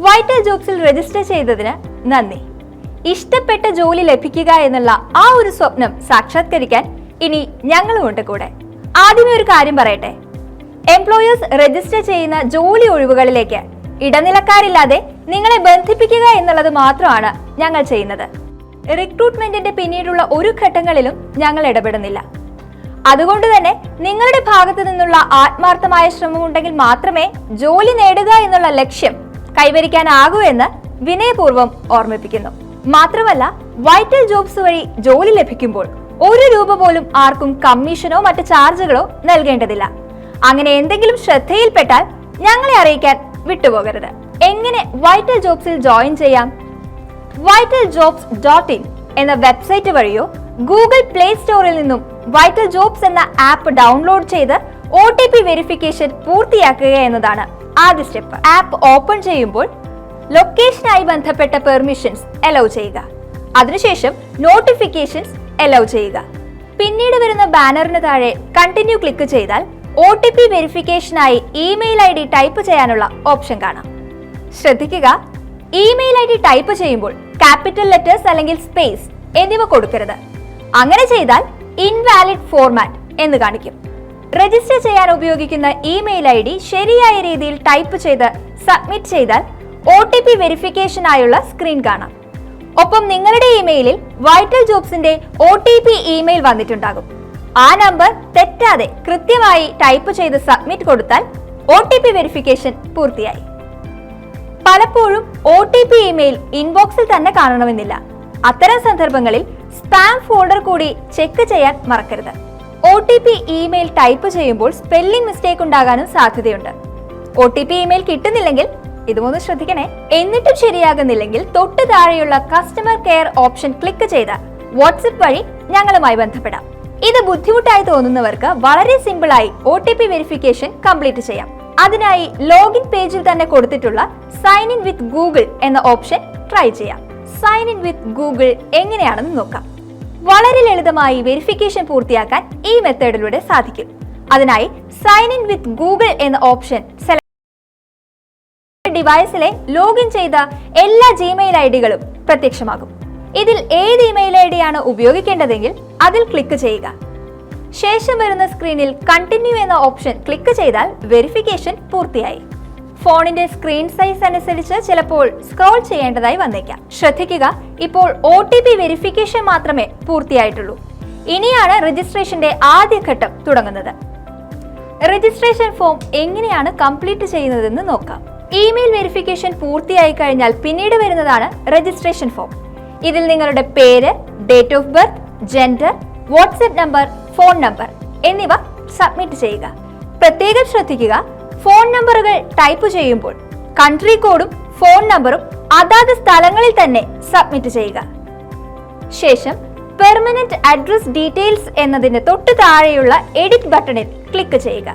Vital ജോബ്സിൽ register ചെയ്തതിന് നന്ദി. ഇഷ്ടപ്പെട്ട ജോലി ലഭിക്കുക എന്നുള്ള ആ ഒരു സ്വപ്നം സാക്ഷാത്കരിക്കാൻ ഇനി ഞങ്ങളുമുണ്ട് കൂടെ. ആദ്യമേ ഒരു കാര്യം പറയട്ടെ, എംപ്ലോയേഴ്സ് രജിസ്റ്റർ ചെയ്യുന്ന ജോലി ഒഴിവുകളിലേക്ക് ഇടനിലക്കാരില്ലാതെ നിങ്ങളെ ബന്ധിപ്പിക്കുക എന്നുള്ളത് മാത്രമാണ് ഞങ്ങൾ ചെയ്യുന്നത്. റിക്രൂട്ട്മെന്റിന്റെ പിന്നീടുള്ള ഒരു ഘട്ടങ്ങളിലും ഞങ്ങൾ ഇടപെടുന്നില്ല. അതുകൊണ്ട് തന്നെ നിങ്ങളുടെ ഭാഗത്തു നിന്നുള്ള ആത്മാർത്ഥമായ ശ്രമം ഉണ്ടെങ്കിൽ മാത്രമേ ജോലി നേടുക എന്നുള്ള ലക്ഷ്യം കൈവരിക്കാനാകൂ എന്ന് വിനയപൂർവ്വം ഓർമ്മിപ്പിക്കുന്നു. മാത്രമല്ല, വൈറ്റൽ ജോബ്സ് വഴി ജോലി ലഭിക്കുമ്പോൾ ₹1 പോലും ആർക്കും കമ്മീഷനോ മറ്റ് ചാർജുകളോ നൽകേണ്ടതില്ല. അങ്ങനെ എന്തെങ്കിലും ശ്രദ്ധയിൽപ്പെട്ടാൽ ഞങ്ങളെ അറിയിക്കാൻ വിട്ടുപോകരുത്. എങ്ങനെ വൈറ്റൽ ജോബ്സിൽ ജോയിൻ ചെയ്യാം? vitalJobs.in എന്ന വെബ്സൈറ്റ് വഴിയോ ഗൂഗിൾ പ്ലേ സ്റ്റോറിൽ നിന്നും വൈറ്റൽ ജോബ്സ് എന്ന ആപ്പ് ഡൗൺലോഡ് ചെയ്ത് OTP വെരിഫിക്കേഷൻ പൂർത്തിയാക്കുക എന്നതാണ് ആദ്യ സ്റ്റെപ്പ്. ആപ്പ് ഓപ്പൺ ചെയ്യുമ്പോൾ ലൊക്കേഷനായി ബന്ധപ്പെട്ട പെർമിഷൻസ് അലൗ ചെയ്യുക. അതിനുശേഷം നോട്ടിഫിക്കേഷൻസ് അലൗ ചെയ്യുക. പിന്നീട് വരുന്ന ബാനറിന് താഴെ കണ്ടിന്യൂ ക്ലിക്ക് ചെയ്താൽ OTP വെരിഫിക്കേഷനായി ഇമെയിൽ ID ടൈപ്പ് ചെയ്യാനുള്ള ഓപ്ഷൻ കാണാം. ശ്രദ്ധിക്കുക, ഇമെയിൽ ID ടൈപ്പ് ചെയ്യുമ്പോൾ ക്യാപിറ്റൽ ലെറ്റേഴ്സ് അല്ലെങ്കിൽ സ്പേസ് എന്നിവ കൊടുക്കരുത്. അങ്ങനെ ചെയ്താൽ ഇൻവാലിഡ് ഫോർമാറ്റ് എന്ന് കാണിക്കും. രജിസ്റ്റർ ചെയ്യാൻ ഉപയോഗിക്കുന്ന ഇമെയിൽ ID ശരിയായ രീതിയിൽ ടൈപ്പ് ചെയ്ത് സബ്മിറ്റ് ചെയ്താൽ OTP വെരിഫിക്കേഷനായുള്ള സ്ക്രീൻ കാണാം. ഒപ്പം നിങ്ങളുടെ ഇമെയിലിൽ വൈറ്റൽ ജോബ്സിന്റെ OTP ഇമെയിൽ വന്നിട്ടുണ്ടാകും. ആ നമ്പർ തെറ്റാതെ കൃത്യമായി ടൈപ്പ് ചെയ്ത് സബ്മിറ്റ് കൊടുത്താൽ OTP വെരിഫിക്കേഷൻ പൂർത്തിയായി. പലപ്പോഴും OTP ഇമെയിൽ ഇൻബോക്സിൽ തന്നെ കാണണമെന്നില്ല. അത്തരം സന്ദർഭങ്ങളിൽ സ്പാം ഫോൾഡർ കൂടി ചെക്ക് ചെയ്യാൻ മറക്കരുത്. OTP ഇമെയിൽ ടൈപ്പ് ചെയ്യുമ്പോൾ സ്പെല്ലിംഗ് മിസ്റ്റേക്ക് ഉണ്ടാകാനും സാധ്യതയുണ്ട്. OTP ഇമെയിൽ കിട്ടുന്നില്ലെങ്കിൽ ഇതുമൊന്ന് ശ്രദ്ധിക്കണേ. എന്നിട്ടും ശരിയാകുന്നില്ലെങ്കിൽ തൊട്ട് താഴെയുള്ള കസ്റ്റമർ കെയർ ഓപ്ഷൻ ക്ലിക്ക് ചെയ്താൽ വാട്സ്ആപ്പ് വഴി ഞങ്ങളുമായി ബന്ധപ്പെടാം. ഇത് ബുദ്ധിമുട്ടായി തോന്നുന്നവർക്ക് വളരെ സിമ്പിളായി OTP വെരിഫിക്കേഷൻ കംപ്ലീറ്റ് ചെയ്യാം. അതിനായി ലോഗിൻ പേജിൽ തന്നെ കൊടുത്തിട്ടുള്ള സൈൻ ഇൻ വിത്ത് ഗൂഗിൾ എന്ന ഓപ്ഷൻ ട്രൈ ചെയ്യാം. സൈൻ ഇൻ വിത്ത് ഗൂഗിൾ എങ്ങനെയാണെന്ന് നോക്കാം. വളരെ ലളിതമായി വെരിഫിക്കേഷൻ പൂർത്തിയാക്കാൻ ഈ മെത്തേഡിലൂടെ സാധിക്കും. അതിനായി സൈൻ ഇൻ വിത്ത് ഗൂഗിൾ എന്ന ഓപ്ഷൻ ഡിവൈസിലെ ലോഗിൻ ചെയ്ത എല്ലാ Gmail ഐഡികളും പ്രത്യക്ഷമാകും. ഇതിൽ ഏത് ഇമെയിൽ ID ആണ് ഉപയോഗിക്കേണ്ടതെങ്കിൽ അതിൽ ക്ലിക്ക് ചെയ്യുക. ശേഷം വരുന്ന സ്ക്രീനിൽ കണ്ടിന്യൂ എന്ന ഓപ്ഷൻ ക്ലിക്ക് ചെയ്താൽ വെരിഫിക്കേഷൻ പൂർത്തിയായി. ഫോണിന്റെ സ്ക്രീൻ സൈസ് അനുസരിച്ച് ചിലപ്പോൾ സ്ക്രോൾ ചെയ്യേണ്ടതായി വന്നേക്കാം. ശ്രദ്ധിക്കുക, ഇപ്പോൾ OTP വെരിഫിക്കേഷൻ മാത്രമേ പൂർത്തിയായിട്ടുള്ളൂ. ഇനിയാണ് രജിസ്ട്രേഷന്റെ ആദ്യഘട്ടം തുടങ്ങുന്നത്. രജിസ്ട്രേഷൻ ഫോം എങ്ങനെയാണ് കംപ്ലീറ്റ് ചെയ്യുന്നതെന്ന് നോക്കാം. ഇമെയിൽ വെരിഫിക്കേഷൻ പൂർത്തിയായി കഴിഞ്ഞാൽ പിന്നീട് വരുന്നതാണ് രജിസ്ട്രേഷൻ ഫോം. ഇതിൽ നിങ്ങളുടെ പേര്, date of birth, gender, WhatsApp number, phone number എന്നിവ സബ്മിറ്റ് ചെയ്യുക. പ്രത്യേകം ശ്രദ്ധിക്കുക, ഫോൺ നമ്പറുകൾ ടൈപ്പ് ചെയ്യുമ്പോൾ കൺട്രി കോഡും ഫോൺ നമ്പറും അതാത് സ്ഥലങ്ങളിൽ തന്നെ സബ്മിറ്റ് ചെയ്യുക. ശേഷം പെർമനന്റ് അഡ്രസ് ഡീറ്റെയിൽസ് എന്നതിന് തൊട്ട് താഴെയുള്ള എഡിറ്റ് ബട്ടണിൽ ക്ലിക്ക് ചെയ്യുക.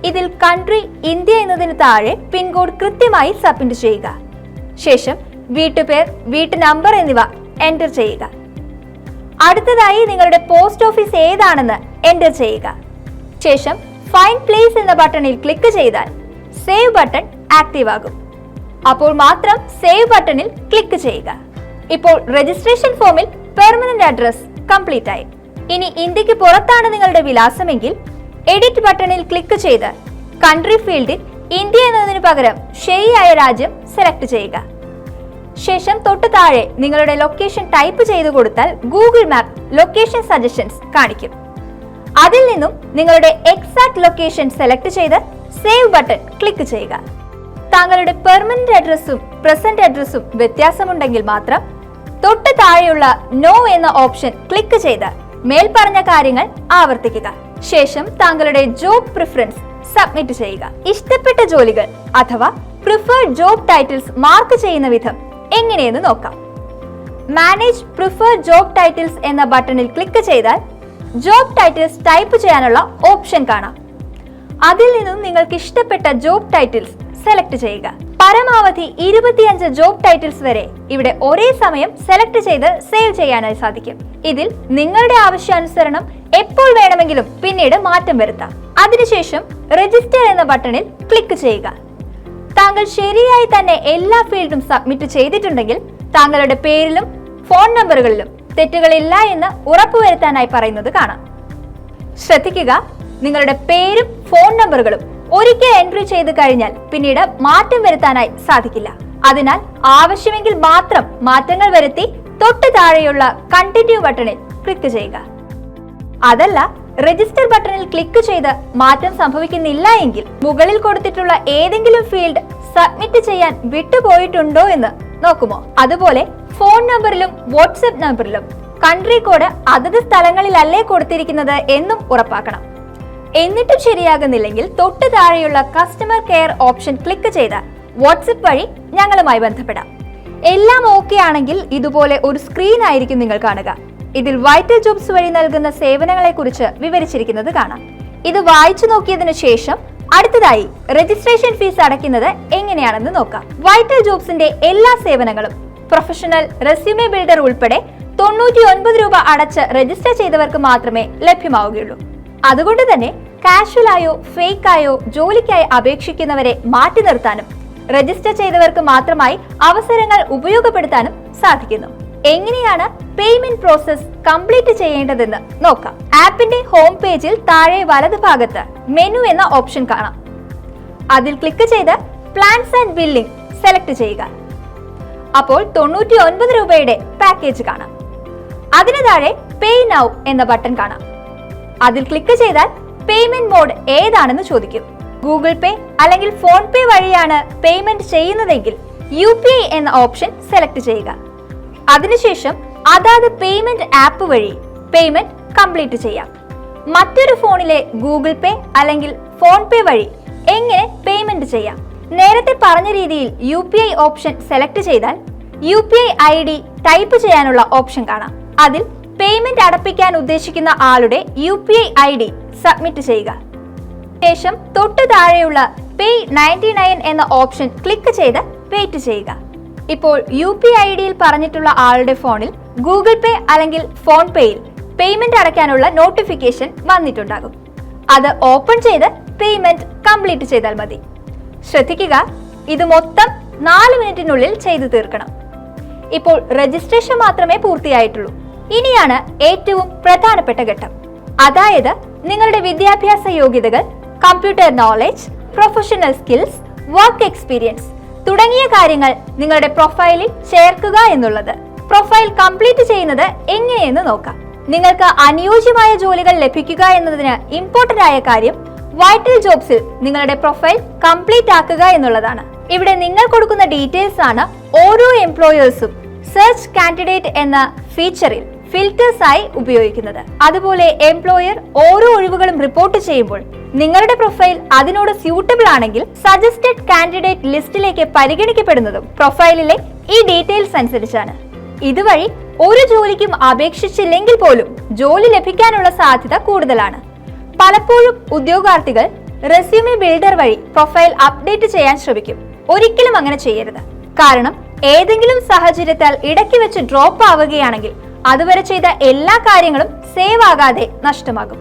ഇതിൽ കൺട്രി ഇന്ത്യ എന്നതിന് താഴെ പിൻകോഡ് കൃത്യമായി സബ്മിറ്റ് ചെയ്യുക. ശേഷം വീട്ടുപേർ, വീട്ടു നമ്പർ എന്നിവ എൻ്റർ ചെയ്യുക. അടുത്തതായി നിങ്ങളുടെ പോസ്റ്റ് ഓഫീസ് ഏതാണെന്ന് എൻ്റർ ചെയ്യുക. ശേഷം ഫൈൻഡ് പ്ലേസ് എന്ന ബട്ടണിൽ ക്ലിക്ക് ചെയ്താൽ സേവ് ബട്ടൺ ആക്റ്റീവ് ആകും. അപ്പോൾ മാത്രം സേവ് ബട്ടണിൽ ക്ലിക്ക് ചെയ്യുക. ഇപ്പോൾ രജിസ്ട്രേഷൻ ഫോമിൽ പെർമനന്റ് അഡ്രസ് കംപ്ലീറ്റ് ആയി. ഇനി ഇന്ത്യക്ക് പുറത്താണ് നിങ്ങളുടെ വിലാസമെങ്കിൽ എഡിറ്റ് ബട്ടണിൽ ക്ലിക്ക് ചെയ്ത് കൺട്രി ഫീൽഡിൽ ഇന്ത്യ എന്നതിന് പകരം ശരിയായ രാജ്യം സെലക്ട് ചെയ്യുക. ശേഷം തൊട്ട് താഴെ നിങ്ങളുടെ ലൊക്കേഷൻ ടൈപ്പ് ചെയ്ത് കൊടുത്താൽ ഗൂഗിൾ മാപ്പ് ലൊക്കേഷൻ സജഷൻസ് കാണിക്കും. അതിൽ നിന്നും നിങ്ങളുടെ എക്സാക്ട് ലൊക്കേഷൻ സെലക്ട് ചെയ്ത് സേവ് ബട്ടൺ ക്ലിക്ക് ചെയ്യുക. താങ്കളുടെ പെർമനന്റ് അഡ്രസ്സും പ്രസന്റ് അഡ്രസ്സും വ്യത്യാസമുണ്ടെങ്കിൽ മാത്രം തൊട്ട് താഴെയുള്ള നോ എന്ന ഓപ്ഷൻ ക്ലിക്ക് ചെയ്ത് മേൽപ്പറഞ്ഞ കാര്യങ്ങൾ ആവർത്തിക്കുക. ശേഷം താങ്കളുടെ ജോബ് പ്രിഫറൻസ് സബ്മിറ്റ് ചെയ്യുക. ഇഷ്ടപ്പെട്ട ജോലികൾ അഥവാ പ്രിഫേർഡ് ജോബ് ടൈറ്റിൽസ് മാർക്ക് ചെയ്യുന്ന വിധം എങ്ങനെയെന്ന് നോക്കാം. മാനേജ് പ്രിഫേർഡ് ജോബ് ടൈറ്റിൽസ് എന്ന ബട്ടണിൽ ക്ലിക്ക് ചെയ്താൽ ജോബ് ടൈറ്റിൽസ് ടൈപ്പ് ചെയ്യാനുള്ള ഓപ്ഷൻ കാണാം. അതിൽ നിന്നും നിങ്ങൾക്ക് ഇഷ്ടപ്പെട്ട ജോബ് ടൈറ്റിൽസ് സെലക്ട് ചെയ്യുക. പരമാവധി 25 ജോബ് ടൈറ്റിൽസ് വരെ ഇവിടെ ഒരേ സമയം സെലക്ട് ചെയ്ത് സേവ് ചെയ്യാനായി സാധിക്കും. ഇതിൽ നിങ്ങളുടെ ആവശ്യാനുസരണം എപ്പോൾ വേണമെങ്കിലും പിന്നീട് മാറ്റം വരുത്താം. അതിനുശേഷം രജിസ്റ്റർ എന്ന ബട്ടണിൽ ക്ലിക്ക് ചെയ്യുക. താങ്കൾ ശരിയായി തന്നെ എല്ലാ ഫീൽഡും സബ്മിറ്റ് ചെയ്തിട്ടുണ്ടെങ്കിൽ താങ്കളുടെ പേരിലും ഫോൺ നമ്പറുകളിലും തെറ്റുകളില്ല എന്ന് ഉറപ്പുവരുത്താനായി പറയുന്നത് കാണാം. ശ്രദ്ധിക്കുക, നിങ്ങളുടെ പേരും ഫോൺ നമ്പറുകളും ഒരിക്കൽ എൻട്രി ചെയ്ത് കഴിഞ്ഞാൽ പിന്നീട് മാറ്റം വരുത്താനായി സാധിക്കില്ല. അതിനാൽ ആവശ്യമെങ്കിൽ മാത്രം മാറ്റങ്ങൾ വരുത്തി തൊട്ട് താഴെയുള്ള കണ്ടിന്യൂ ബട്ടണിൽ ക്ലിക്ക് ചെയ്യുക. അതല്ല, രജിസ്റ്റർ ബട്ടണിൽ ക്ലിക്ക് ചെയ്ത് മാറ്റം സംഭവിക്കുന്നില്ല എങ്കിൽ മുകളിൽ കൊടുത്തിട്ടുള്ള ഏതെങ്കിലും ഫീൽഡ് സബ്മിറ്റ് ചെയ്യാൻ വിട്ടുപോയിട്ടുണ്ടോ എന്ന് നോക്കുമോ? അതുപോലെ ഫോൺ നമ്പറിലും വാട്സ്ആപ്പ് നമ്പറിലും കൺട്രി കോഡ് അതത് സ്ഥലങ്ങളിലല്ലേ കൊടുത്തിരിക്കുന്നത് എന്നും ഉറപ്പാക്കണം. എന്നിട്ടും ശരിയാകുന്നില്ലെങ്കിൽ തൊട്ട് താഴെയുള്ള കസ്റ്റമർ കെയർ ഓപ്ഷൻ ക്ലിക്ക് ചെയ്താൽ വാട്സ്ആപ്പ് വഴി ഞങ്ങളുമായി ബന്ധപ്പെടാം. എല്ലാം ഓക്കെ ആണെങ്കിൽ ഇതുപോലെ ഒരു സ്ക്രീൻ ആയിരിക്കും നിങ്ങൾ കാണുക. ഇതിൽ വൈറ്റൽ ജോബ്സ് വഴി നൽകുന്ന സേവനങ്ങളെ കുറിച്ച് വിവരിച്ചിരിക്കുന്നത് കാണാം. ഇത് വായിച്ചു നോക്കിയതിനു ശേഷം അടുത്തതായി രജിസ്ട്രേഷൻ ഫീസ് അടയ്ക്കുന്നത് എങ്ങനെയാണെന്ന് നോക്കാം. വൈറ്റൽ ജോബ്സിന്റെ എല്ലാ സേവനങ്ങളും പ്രൊഫഷണൽ റെസ്യൂമെ ബിൽഡർ ഉൾപ്പെടെ 99 രൂപ അടച്ച് രജിസ്റ്റർ ചെയ്തവർക്ക് മാത്രമേ ലഭ്യമാവുകയുള്ളൂ. അതുകൊണ്ട് തന്നെ കാഷ്വലായോ ഫേക്കായോ ജോലിക്കായി അപേക്ഷിക്കുന്നവരെ മാറ്റി നിർത്താനും രജിസ്റ്റർ ചെയ്തവർക്ക് മാത്രമായി അവസരങ്ങൾ ഉപയോഗപ്പെടുത്താനും സാധിക്കുന്നു. എങ്ങനെയാണ് പേയ്മെന്റ് പ്രോസസ് കംപ്ലീറ്റ് ചെയ്യേണ്ടതെന്ന് നോക്കാം. ആപ്പിന്റെ ഹോം പേജിൽ താഴെ വലത് ഭാഗത്ത് മെനു എന്ന ഓപ്ഷൻ കാണാം. അതിൽ ക്ലിക്ക് ചെയ്ത് പ്ലാൻസ് ആൻഡ് ബില്ലിംഗ് സെലക്ട് ചെയ്യുക. അപ്പോൾ 99 രൂപയുടെ പാക്കേജ് കാണാം. അതിന് താഴെ പേ നൗ എന്ന ബട്ടൺ കാണാം. അതിൽ ക്ലിക്ക് ചെയ്താൽ പേയ്മെന്റ് മോഡ് ഏതാണെന്ന് ചോദിക്കും. ഗൂഗിൾ പേ അല്ലെങ്കിൽ ഫോൺ പേ വഴിയാണ് പേയ്മെന്റ് ചെയ്യുന്നതെങ്കിൽ UPI എന്ന ഓപ്ഷൻ സെലക്ട് ചെയ്യുക. അതിനുശേഷം അതാത് പേയ്മെന്റ് ആപ്പ് വഴി പേയ്മെന്റ് കംപ്ലീറ്റ് ചെയ്യാം. മറ്റൊരു ഫോണിലെ ഗൂഗിൾ പേ അല്ലെങ്കിൽ ഫോൺ പേ വഴി എങ്ങനെ പേയ്മെന്റ് ചെയ്യാം? നേരത്തെ പറഞ്ഞ രീതിയിൽ UPI ഓപ്ഷൻ സെലക്ട് ചെയ്താൽ UPI ID ടൈപ്പ് ചെയ്യാനുള്ള ഓപ്ഷൻ കാണാം. അതിൽ പേയ്മെന്റ് അടപ്പിക്കാൻ ഉദ്ദേശിക്കുന്ന ആളുടെ UPI ID സബ്മിറ്റ് ചെയ്യുക. ശേഷം തൊട്ട് താഴെയുള്ള പേ 99 എന്ന ഓപ്ഷൻ ക്ലിക്ക് ചെയ്ത് വെയിറ്റ് ചെയ്യുക. ഇപ്പോൾ UPI IDയിൽ പറഞ്ഞിട്ടുള്ള ആളുടെ ഫോണിൽ ഗൂഗിൾ പേ അല്ലെങ്കിൽ ഫോൺ പേയിൽ പേയ്മെന്റ് അടയ്ക്കാനുള്ള നോട്ടിഫിക്കേഷൻ വന്നിട്ടുണ്ടാകും. അത് ഓപ്പൺ ചെയ്ത് പേയ്മെന്റ് കംപ്ലീറ്റ് ചെയ്താൽ മതി. ശ്രദ്ധിക്കുക, ഇത് മൊത്തം 4 മിനിറ്റിനുള്ളിൽ ചെയ്തു തീർക്കണം. ഇപ്പോൾ രജിസ്ട്രേഷൻ മാത്രമേ പൂർത്തിയായിട്ടുള്ളൂ. ഇനിയാണ് ഏറ്റവും പ്രധാനപ്പെട്ട ഘട്ടം. അതായത് നിങ്ങളുടെ വിദ്യാഭ്യാസ യോഗ്യതകൾ, computer knowledge, professional skills, work experience തുടങ്ങിയ കാര്യങ്ങൾ നിങ്ങളുടെ പ്രൊഫൈലിൽ ചേർക്കുക എന്നുള്ളത്. പ്രൊഫൈൽ കംപ്ലീറ്റ് ചെയ്യുന്നത് എങ്ങനെയെന്ന് നോക്കാം. നിങ്ങൾക്ക് അനുയോജ്യമായ ജോലികൾ ലഭിക്കുക എന്നതിന് ഇമ്പോർട്ടന്റ് ആയ കാര്യം വൈറ്റൽ ജോബ്സിൽ നിങ്ങളുടെ പ്രൊഫൈൽ കംപ്ലീറ്റ് ആക്കുക എന്നുള്ളതാണ്. ഇവിടെ നിങ്ങൾ കൊടുക്കുന്ന ഡീറ്റെയിൽസ് ആണ് ഓരോ എംപ്ലോയേഴ്സും സെർച്ച് കാൻഡിഡേറ്റ് എന്ന ഫീച്ചറിൽ ഫിൽറ്റേഴ്സ് ആയി ഉപയോഗിക്കുന്നത്. അതുപോലെ എംപ്ലോയർ ഓരോ ഒഴിവുകളും റിപ്പോർട്ട് ചെയ്യുമ്പോൾ നിങ്ങളുടെ പ്രൊഫൈൽ അതിനോട് സ്യൂട്ടബിൾ ആണെങ്കിൽ സജസ്റ്റഡ് കാൻഡിഡേറ്റ് ലിസ്റ്റിലേക്ക് പരിഗണിക്കപ്പെടുന്നതും പ്രൊഫൈലിലെ ഈ ഡീറ്റെയിൽസ് അനുസരിച്ചാണ്. ഇതുവഴി ഒരു ജോലിക്കും അപേക്ഷിച്ചില്ലെങ്കിൽ പോലും ജോലി ലഭിക്കാനുള്ള സാധ്യത കൂടുതലാണ്. പലപ്പോഴും ഉദ്യോഗാർത്ഥികൾ റെസ്യൂമെ ബിൽഡർ വഴി പ്രൊഫൈൽ അപ്ഡേറ്റ് ചെയ്യാൻ ശ്രമിക്കും. ഒരിക്കലും അങ്ങനെ ചെയ്യരുത്. കാരണം ഏതെങ്കിലും സാഹചര്യത്താൽ ഇടയ്ക്ക് വെച്ച് ഡ്രോപ്പ് ആവുകയാണെങ്കിൽ അതുവരെ ചെയ്ത എല്ലാ കാര്യങ്ങളും സേവ് ആകാതെ നഷ്ടമാകും.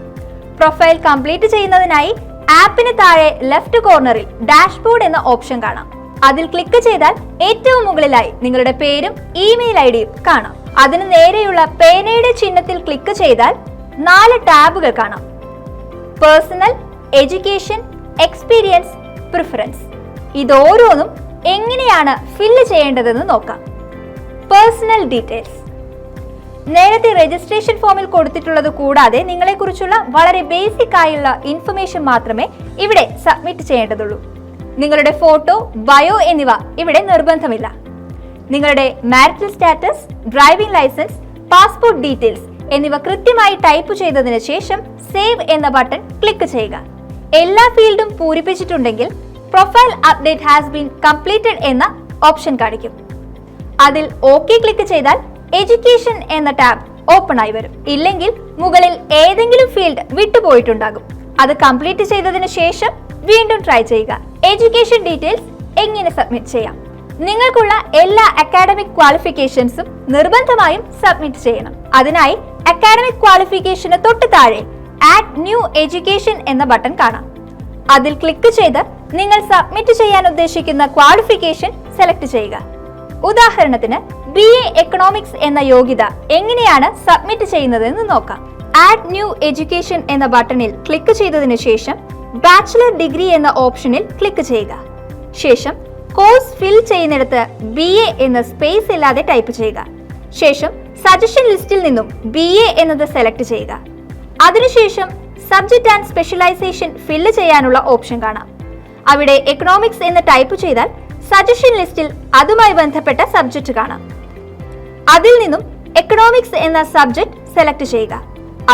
പ്രൊഫൈൽ കംപ്ലീറ്റ് ചെയ്യുന്നതിനായി ആപ്പിന് താഴെ ലെഫ്റ്റ് കോർണറിൽ ഡാഷ്ബോർഡ് എന്ന ഓപ്ഷൻ കാണാം. അതിൽ ക്ലിക്ക് ചെയ്താൽ ഏറ്റവും മുകളിലായി നിങ്ങളുടെ പേരും ഇമെയിൽ ഐഡിയും കാണാം. അതിന് നേരെയുള്ള പേനയുടെ ചിഹ്നത്തിൽ ക്ലിക്ക് ചെയ്താൽ 4 ടാബുകൾ കാണാം. Personal, education, experience, preference. ഇതോരോന്നും എങ്ങനെയാണ് ഫില്ല് ചെയ്യേണ്ടതെന്ന് നോക്കാം. Personal details. നേരത്തെ രജിസ്ട്രേഷൻ ഫോമിൽ കൊടുത്തിട്ടുള്ളത് കൂടാതെ നിങ്ങളെക്കുറിച്ചുള്ള വളരെ ബേസിക് ആയുള്ള ഇൻഫർമേഷൻ മാത്രമേ ഇവിടെ സബ്മിറ്റ് ചെയ്യേണ്ടതുള്ളൂ. നിങ്ങളുടെ ഫോട്ടോ, ബയോ എന്നിവ ഇവിടെ നിർബന്ധമില്ല. നിങ്ങളുടെ marital status, driving licence, passport details എന്നിവ കൃത്യമായി ടൈപ്പ് ചെയ്തതിനു ശേഷം സേവ് എന്ന ബട്ടൺ ക്ലിക്ക് ചെയ്യുക. എല്ലാ ഫീൽഡും പൂരിപ്പിച്ചിട്ടുണ്ടെങ്കിൽ profile update has been completed എന്ന ഓപ്ഷൻ കാണിക്കും. അതിൽ ഓക്കെ ക്ലിക്ക് ചെയ്താൽ എഡ്യൂക്കേഷൻ എന്ന ടാബ് ഓപ്പൺ ആയി വരും. ഇല്ലെങ്കിൽ മുകളിൽ ഏതെങ്കിലും ഫീൽഡ് വിട്ടുപോയിട്ടുണ്ടാകും. അത് കംപ്ലീറ്റ് ചെയ്തതിനു ശേഷം വീണ്ടും ട്രൈ ചെയ്യുക. എഡ്യൂക്കേഷൻ ഡീറ്റെയിൽസ് എങ്ങനെ സബ്മിറ്റ് ചെയ്യാം? നിങ്ങൾക്കുള്ള എല്ലാ അക്കാഡമിക് ക്വാളിഫിക്കേഷൻസും നിർബന്ധമായും സബ്മിറ്റ് ചെയ്യണം. അതിനായി അക്കാഡമിക് ക്വാളിഫിക്കേഷന് തൊട്ട് താഴെ ആഡ് ന്യൂ എഡ്യൂക്കേഷൻ എന്ന ബട്ടൺ കാണാം. അതിൽ ക്ലിക്ക് ചെയ്ത് നിങ്ങൾ സബ്മിറ്റ് ചെയ്യാൻ ഉദ്ദേശിക്കുന്ന ക്വാളിഫിക്കേഷൻ സെലക്ട് ചെയ്യുക. ഉദാഹരണത്തിന് BA എക്കണോമിക്സ് എന്ന യോഗ്യത എങ്ങനെയാണ് സബ്മിറ്റ് ചെയ്യുന്നതെന്ന് നോക്കാം. ആഡ് ന്യൂ എഡ്യൂക്കേഷൻ എന്ന ബട്ടണിൽ ക്ലിക്ക് ചെയ്തതിനു ശേഷം ബാച്ചിലർ ഡിഗ്രി എന്ന ഓപ്ഷനിൽ ക്ലിക്ക് ചെയ്യുക. ശേഷം കോഴ്സ് ഫിൽ ചെയ്യുന്നിടത്ത് BA എന്ന സ്പേസ് ഇല്ലാതെ ടൈപ്പ് ചെയ്യുക. ശേഷം സജഷൻ ലിസ്റ്റിൽ നിന്നും BA എന്നത് സെലക്ട് ചെയ്യുക. അതിനുശേഷം സബ്ജക്റ്റ് ആൻഡ് സ്പെഷ്യലൈസേഷൻ ഫില്ല് ചെയ്യാനുള്ള ഓപ്ഷൻ കാണാം. അവിടെ എക്കണോമിക്സ് എന്ന് ടൈപ്പ് ചെയ്താൽ സജഷൻ ലിസ്റ്റിൽ അതുമായി ബന്ധപ്പെട്ട സബ്ജക്റ്റ് കാണാം. അതിൽ നിന്നും എക്കണോമിക്സ് എന്ന സബ്ജക്റ്റ് സെലക്ട് ചെയ്യുക.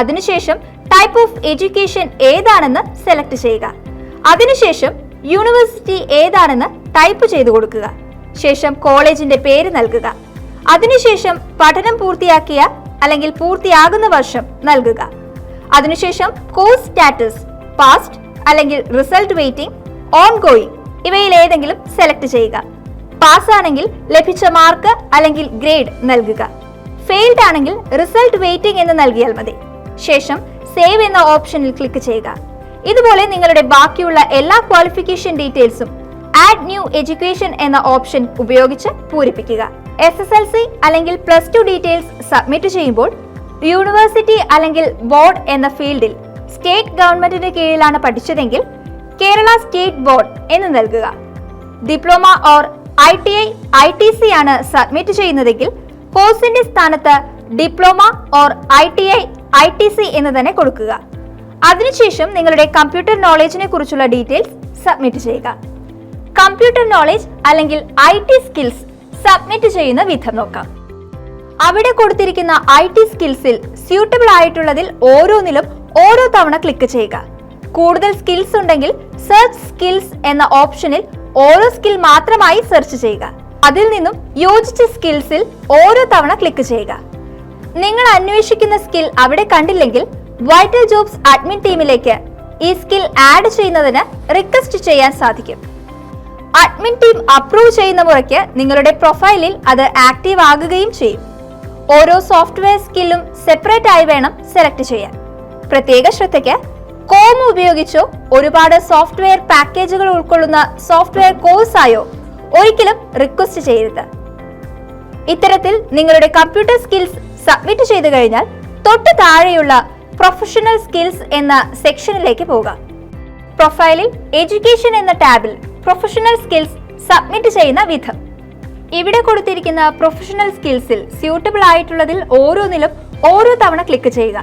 അതിനുശേഷം ടൈപ്പ് ഓഫ് എഡ്യൂക്കേഷൻ ഏതാണെന്ന് സെലക്ട് ചെയ്യുക. അതിനുശേഷം യൂണിവേഴ്സിറ്റി ഏതാണെന്ന് ടൈപ്പ് ചെയ്തു കൊടുക്കുക. ശേഷം കോളേജിന്റെ പേര് നൽകുക. അതിനുശേഷം പഠനം പൂർത്തിയാക്കിയ അല്ലെങ്കിൽ പൂർത്തിയാകുന്ന വർഷം നൽകുക. അതിനുശേഷം കോഴ്സ് സ്റ്റാറ്റസ് പാസ്റ്റ് അല്ലെങ്കിൽ റിസൾട്ട് വെയിറ്റിംഗ്, ഓൺഗോയിങ് ഇവയിൽ ഏതെങ്കിലും സെലക്ട് ചെയ്യുക. പാസ്സാണെങ്കിൽ ലഭിച്ച മാർക്ക് അല്ലെങ്കിൽ ഗ്രേഡ് നൽകുക. ഫെയിൽഡ് ആണെങ്കിൽ റിസൾട്ട് വെയിറ്റിംഗ് എന്ന് നൽകിയാൽ മതി. ശേഷം സേവ് എന്ന ഓപ്ഷനിൽ ക്ലിക്ക് ചെയ്യുക. ഇതുപോലെ നിങ്ങളുടെ ബാക്കിയുള്ള എല്ലാ ക്വാളിഫിക്കേഷൻ ഡീറ്റെയിൽസും ആഡ് ന്യൂ എഡ്യൂക്കേഷൻ എന്ന ഓപ്ഷൻ ഉപയോഗിച്ച് പൂരിപ്പിക്കുക. SSLC അല്ലെങ്കിൽ +2 ഡീറ്റെയിൽസ് സബ്മിറ്റ് ചെയ്യുമ്പോൾ യൂണിവേഴ്സിറ്റി അല്ലെങ്കിൽ ബോർഡ് എന്ന ഫീൽഡിൽ സ്റ്റേറ്റ് ഗവൺമെന്റിന് കീഴിലാണ് പഠിച്ചതെങ്കിൽ കേരള സ്റ്റേറ്റ് ബോർഡ് എന്ന് നൽകുക. ഡിപ്ലോമ ഓർ ITI ITC ആണ് സബ്മിറ്റ് ചെയ്യുന്നതെങ്കിൽ കോഴ്സിന്റെ സ്ഥാനത്ത് ഡിപ്ലോമ ഓർ ITI ITC എന്ന് തന്നെ കൊടുക്കുക. അതിനുശേഷം നിങ്ങളുടെ കമ്പ്യൂട്ടർ നോളജിനെ കുറിച്ചുള്ള ഡീറ്റെയിൽസ് സബ്മിറ്റ് ചെയ്യുക. കമ്പ്യൂട്ടർ നോളജ് അല്ലെങ്കിൽ IT സ്കിൽസ് സബ്മിറ്റ് ചെയ്യുന്ന വിധം നോക്കാം. അവിടെ കൊടുത്തിരിക്കുന്ന IT സ്കിൽസിൽ സ്യൂട്ടബിൾ ആയിട്ടുള്ളതിൽ ഓരോന്നിലും ഓരോ തവണ ക്ലിക്ക് ചെയ്യുക. കൂടുതൽ സ്കിൽസ് ഉണ്ടെങ്കിൽ സെർച്ച് സ്കിൽസ് എന്ന ഓപ്ഷനിൽ ഓരോ സ്കിൽ മാത്രമായി സെർച്ച് ചെയ്യുക. അതിൽ നിന്നും യോജിച്ച സ്കിൽസിൽ ഓരോ തവണ ക്ലിക്ക് ചെയ്യുക. നിങ്ങൾ അന്വേഷിക്കുന്ന സ്കിൽ അവിടെ കണ്ടില്ലെങ്കിൽ വൈറ്റൽ ജോബ്സ് അഡ്മിൻ ടീമിലേക്ക് ഈ സ്കിൽ ആഡ് ചെയ്യുന്നതിന് റിക്വസ്റ്റ് ചെയ്യാൻ സാധിക്കും. അഡ്മിൻ ടീം അപ്രൂവ് ചെയ്യുന്ന മുറയ്ക്ക് നിങ്ങളുടെ പ്രൊഫൈലിൽ അത് ആക്റ്റീവ് ആകുകയും ചെയ്യും. ഓരോ സോഫ്റ്റ്വെയർ സ്കില്ലും സെപ്പറേറ്റ് ആയി വേണം സെലക്ട് ചെയ്യാൻ. പ്രത്യേക ശ്രദ്ധയ്ക്ക് കോം ഉപയോഗിച്ചോ ഒരുപാട് സോഫ്റ്റ്വെയർ പാക്കേജുകൾ ഉൾക്കൊള്ളുന്ന സോഫ്റ്റ്വെയർ കോഴ്സായോ ഒരിക്കലും റിക്വസ്റ്റ് ചെയ്യരുത്. ഇത്തരത്തിൽ നിങ്ങളുടെ കമ്പ്യൂട്ടർ സ്കിൽസ് സബ്മിറ്റ് ചെയ്തു കഴിഞ്ഞാൽ തൊട്ട് താഴെയുള്ള പ്രൊഫഷണൽ സ്കിൽസ് എന്ന സെക്ഷനിലേക്ക് പോകാം. പ്രൊഫൈലിൽ എഡ്യൂക്കേഷൻ എന്ന ടാബിൽ പ്രൊഫഷണൽ സ്കിൽസ് സബ്മിറ്റ് ചെയ്യുന്ന വിധം. ഇവിടെ കൊടുത്തിരിക്കുന്ന പ്രൊഫഷണൽ സ്കിൽസിൽ സ്യൂട്ടബിൾ ആയിട്ടുള്ളതിൽ ഓരോന്നിലും ഓരോ തവണ ക്ലിക്ക് ചെയ്യുക.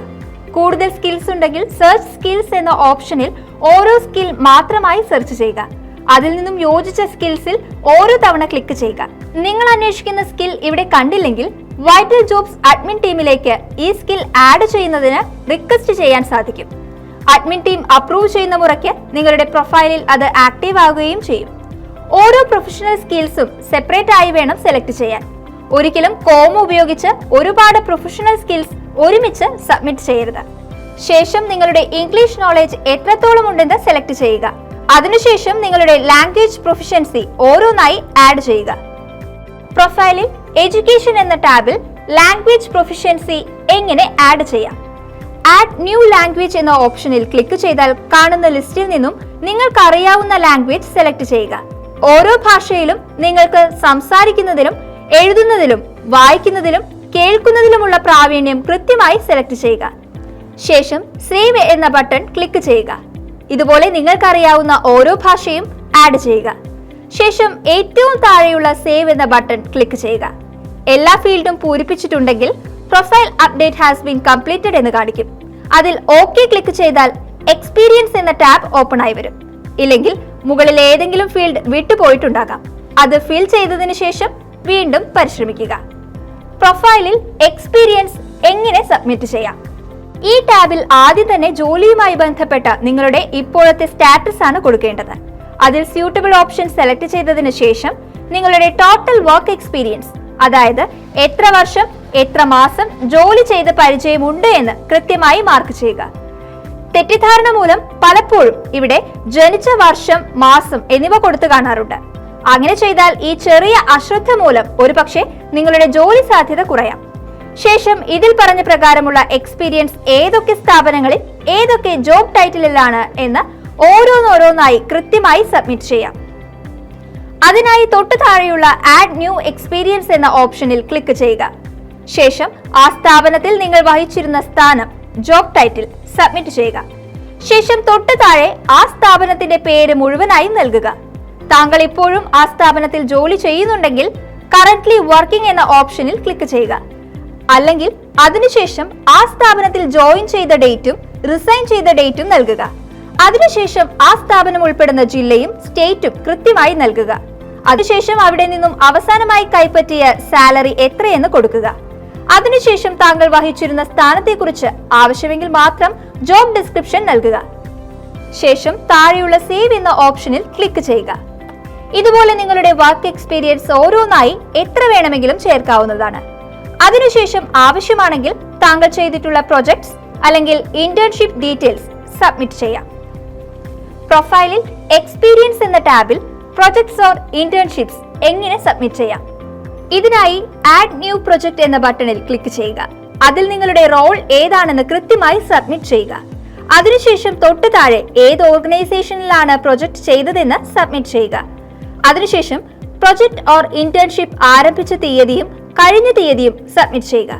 കൂടുതൽ സ്കിൽസ് ഉണ്ടെങ്കിൽ സെർച്ച് സ്കിൽസ് എന്ന ഓപ്ഷനിൽ ഓരോ സ്കിൽ മാത്രമായി സെർച്ച് ചെയ്യുക. അതിൽ നിന്നും യോജിച്ച സ്കിൽസിൽ ഓരോ തവണ ക്ലിക്ക് ചെയ്യുക. നിങ്ങൾ അന്വേഷിക്കുന്ന സ്കിൽ ഇവിടെ കണ്ടില്ലെങ്കിൽ വൈറ്റൽ ജോബ്സ് അഡ്മിൻ ടീമിലേക്ക് ഈ സ്കിൽ ആഡ് ചെയ്യുന്നതിന് റിക്വസ്റ്റ് ചെയ്യാൻ സാധിക്കും. അഡ്മിൻ ടീം അപ്രൂവ് ചെയ്യുന്ന മുറയ്ക്ക് നിങ്ങളുടെ പ്രൊഫൈലിൽ അത് ആക്റ്റീവ് ആകുകയും ചെയ്യും. ഓരോ പ്രൊഫഷണൽ സ്കിൽസും സെപ്പറേറ്റ് ആയി വേണം സെലക്ട് ചെയ്യാൻ. ഒരിക്കലും കോം ഉപയോഗിച്ച് ഒരുപാട് പ്രൊഫഷണൽ സ്കിൽസ് ഒരുമിച്ച് സബ്മിറ്റ് ചെയ്യരുത്. ശേഷം നിങ്ങളുടെ ഇംഗ്ലീഷ് നോളജ് എത്രത്തോളം ഉണ്ടെന്ന് സെലക്ട് ചെയ്യുക. അതിനുശേഷം നിങ്ങളുടെ ലാംഗ്വേജ് പ്രൊഫിഷ്യൻസി ഓരോന്നായി ആഡ് ചെയ്യുക. പ്രൊഫൈലിൽ എഡ്യൂക്കേഷൻ എന്ന ടാബിൽ ലാംഗ്വേജ് പ്രൊഫിഷ്യൻസി എങ്ങനെ ആഡ് ചെയ്യാം? ആഡ് ന്യൂ ലാംഗ്വേജ് എന്ന ഓപ്ഷനിൽ ക്ലിക്ക് ചെയ്താൽ കാണുന്ന ലിസ്റ്റിൽ നിന്നും നിങ്ങൾക്ക് അറിയാവുന്ന ലാംഗ്വേജ് സെലക്ട് ചെയ്യുക. ഓരോ ഭാഷയിലും നിങ്ങൾക്ക് സംസാരിക്കുന്നതിലും എഴുതുന്നതിലും വായിക്കുന്നതിലും കേൾക്കുന്നതിലുമുള്ള പ്രാവീണ്യം കൃത്യമായി സെലക്ട് ചെയ്യുക. ശേഷം സേവ് എന്ന ബട്ടൺ ക്ലിക്ക് ചെയ്യുക. ഇതുപോലെ നിങ്ങൾക്കറിയാവുന്ന ഓരോ ഭാഷയും ആഡ് ചെയ്യുക. ശേഷം ഏറ്റവും താഴെയുള്ള സേവ് എന്ന ബട്ടൺ ക്ലിക്ക് ചെയ്യുക. എല്ലാ ഫീൽഡും പൂരിപ്പിച്ചിട്ടുണ്ടെങ്കിൽ profile update has been completed എന്ന് കാണിക്കും. അതിൽ ഓക്കെ ക്ലിക്ക് ചെയ്താൽ എക്സ്പീരിയൻസ് എന്ന ടാബ് ഓപ്പൺ ആയി വരും. ഇല്ലെങ്കിൽ മുകളിൽ ഏതെങ്കിലും ഫീൽഡ് വിട്ടുപോയിട്ടുണ്ടാകാം. അത് ഫിൽ ചെയ്തതിനു ശേഷം വീണ്ടും പരിശ്രമിക്കുക. പ്രൊഫൈലിൽ എക്സ്പീരിയൻസ് എങ്ങനെ സബ്മിറ്റ് ചെയ്യാം? ഈ ടാബിൽ ആദ്യം തന്നെ ജോലിയുമായി ബന്ധപ്പെട്ട നിങ്ങളുടെ ഇപ്പോഴത്തെ സ്റ്റാറ്റസ് ആണ് കൊടുക്കേണ്ടത്. അതിൽ സ്യൂട്ടബിൾ ഓപ്ഷൻ സെലക്ട് ചെയ്തതിനു ശേഷം നിങ്ങളുടെ ടോട്ടൽ വർക്ക് എക്സ്പീരിയൻസ്, അതായത് എത്ര വർഷം എത്ര മാസം ജോലി ചെയ്ത് പരിചയമുണ്ട് എന്ന് കൃത്യമായി മാർക്ക് ചെയ്യുക. തെറ്റിദ്ധാരണ മൂലം പലപ്പോഴും ഇവിടെ ജനിച്ച വർഷം മാസം എന്നിവ കൊടുത്തു കാണാറുണ്ട്. അങ്ങനെ ചെയ്താൽ ഈ ചെറിയ അശ്രദ്ധ മൂലം ഒരുപക്ഷെ നിങ്ങളുടെ ജോലി സാധ്യത കുറയാം. ശേഷം ഇതിൽ പറഞ്ഞ പ്രകാരമുള്ള എക്സ്പീരിയൻസ് ഏതൊക്കെ സ്ഥാപനങ്ങളിൽ ഏതൊക്കെ ജോബ് ടൈറ്റിലാണ് എന്ന് ഓരോന്നോരോന്നായി കൃത്യമായി സബ്മിറ്റ് ചെയ്യാം. അതിനായി തൊട്ടു താഴെയുള്ള ആഡ് ന്യൂ എക്സ്പീരിയൻസ് എന്ന ഓപ്ഷനിൽ ക്ലിക്ക് ചെയ്യുക. ശേഷം ആ സ്ഥാപനത്തിൽ നിങ്ങൾ വഹിച്ചിരുന്ന സ്ഥാനം, ജോബ് ടൈറ്റിൽ സബ്മിറ്റ് ചെയ്യുക. ശേഷം തൊട്ടു താഴെ ആ സ്ഥാപനത്തിന്റെ പേര് മുഴുവനായി നൽകുക. താങ്കൾ ഇപ്പോഴും ആ സ്ഥാപനത്തിൽ ജോലി ചെയ്യുന്നുണ്ടെങ്കിൽ കറന്റ്ലി വർക്കിംഗ് എന്ന ഓപ്ഷനിൽ ക്ലിക്ക് ചെയ്യുക. അല്ലെങ്കിൽ അതിനുശേഷം ആ സ്ഥാപനത്തിൽ ജോയിൻ ചെയ്ത ഡേറ്റും റിസൈൻ ചെയ്ത ഡേറ്റും നൽകുക. അതിനുശേഷം ആ സ്ഥാപനം ഉൾപ്പെടുന്ന ജില്ലയും സ്റ്റേറ്റും കൃത്യമായി നൽകുക. അതിനുശേഷം അവിടെ നിന്നും അവസാനമായി കൈപ്പറ്റിയ സാലറി എത്രയെന്ന് കൊടുക്കുക. അതിനുശേഷം താങ്കൾ വഹിച്ചിരുന്ന സ്ഥാനത്തെക്കുറിച്ച് ആവശ്യമെങ്കിൽ മാത്രം ജോബ് ഡിസ്ക്രിപ്ഷൻ നൽകുക. ശേഷം താഴെയുള്ള സേവ് എന്ന ഓപ്ഷനിൽ ക്ലിക്ക് ചെയ്യുക. ഇതുപോലെ നിങ്ങളുടെ വർക്ക് എക്സ്പീരിയൻസ് ഓരോന്നായി എത്ര വേണമെങ്കിലും ചേർക്കാവുന്നതാണ്. അതിനുശേഷം ആവശ്യമാണെങ്കിൽ താങ്കൾ ചെയ്തിട്ടുള്ള പ്രൊജക്ട്സ് അല്ലെങ്കിൽ ഇന്റേൺഷിപ്പ് ഡീറ്റെയിൽസ് സബ്മിറ്റ് ചെയ്യാം. പ്രൊഫൈലിൽ എക്സ്പീരിയൻസ് എന്ന ടാബിൽ പ്രൊജക്ട്സ് ഓർ ഇന്റേൺഷിപ്സ് എങ്ങനെ സബ്മിറ്റ് ചെയ്യാം? ഇതിനായി ആഡ് ന്യൂ പ്രൊജക്ട് എന്ന ബട്ടണിൽ ക്ലിക്ക് ചെയ്യുക. അതിൽ നിങ്ങളുടെ റോൾ ഏതാണെന്ന് കൃത്യമായി സബ്മിറ്റ് ചെയ്യുക. അതിനുശേഷം തൊട്ടു താഴെ ഏത് ഓർഗനൈസേഷനിലാണ് പ്രൊജക്ട് ചെയ്തതെന്ന് സബ്മിറ്റ് ചെയ്യുക. അതിനുശേഷം പ്രൊജക്ട് ഓർ ഇന്റേൺഷിപ്പ് ആരംഭിച്ച തീയതിയും കഴിഞ്ഞ തീയതിയും സബ്മിറ്റ് ചെയ്യുക.